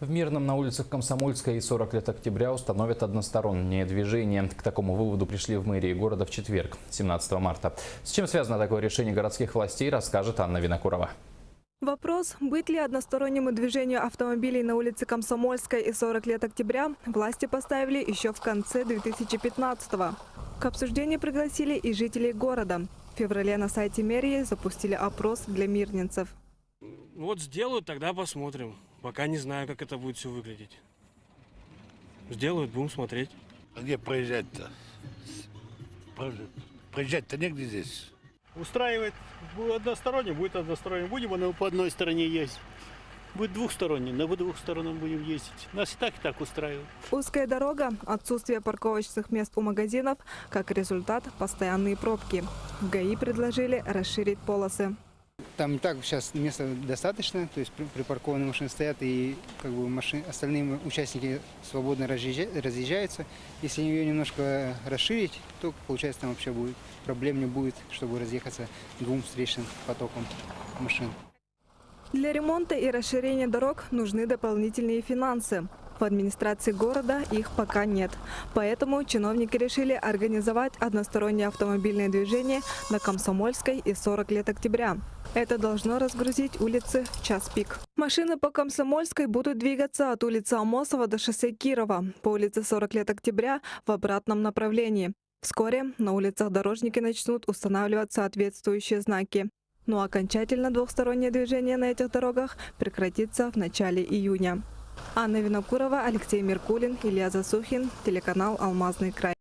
В Мирном на улицах Комсомольской и 40 лет октября установят одностороннее движение. К такому выводу пришли в мэрии города в четверг, 17 марта. С чем связано такое решение городских властей, расскажет Анна Винокурова. Вопрос, быть ли одностороннему движению автомобилей на улице Комсомольской и 40 лет октября, власти поставили еще в конце 2015-го. К обсуждению пригласили и жителей города. В феврале на сайте мэрии запустили опрос для мирнинцев. Вот сделают, тогда посмотрим. Пока не знаю, как это будет все выглядеть. Сделают, будем смотреть. А где проезжать-то? Проезжать-то негде здесь. Устраивает. Будет односторонне, будет односторонне. Будем мы по одной стороне ездить. Будет двухсторонне, на двух сторонах будем ездить. Нас и так устраивает. Узкая дорога, отсутствие парковочных мест у магазинов, как результат – постоянные пробки. В ГАИ предложили расширить полосы. Там и так сейчас места достаточно, то есть припаркованные машины стоят, и остальные участники свободно разъезжаются. Если ее немножко расширить, то, получается, там вообще проблем не будет, чтобы разъехаться двум встречным потоком машин. Для ремонта и расширения дорог нужны дополнительные финансы. В администрации города их пока нет. Поэтому чиновники решили организовать одностороннее автомобильное движение на Комсомольской и 40 лет октября. Это должно разгрузить улицы в час пик. Машины по Комсомольской будут двигаться от улицы Амосова до шоссе Кирова, по улице 40 лет октября в обратном направлении. Вскоре на улицах дорожники начнут устанавливать соответствующие знаки. Но окончательно двухстороннее движение на этих дорогах прекратится в начале июня. Анна Винокурова, Алексей Меркулин, Илья Засухин, телеканал «Алмазный край».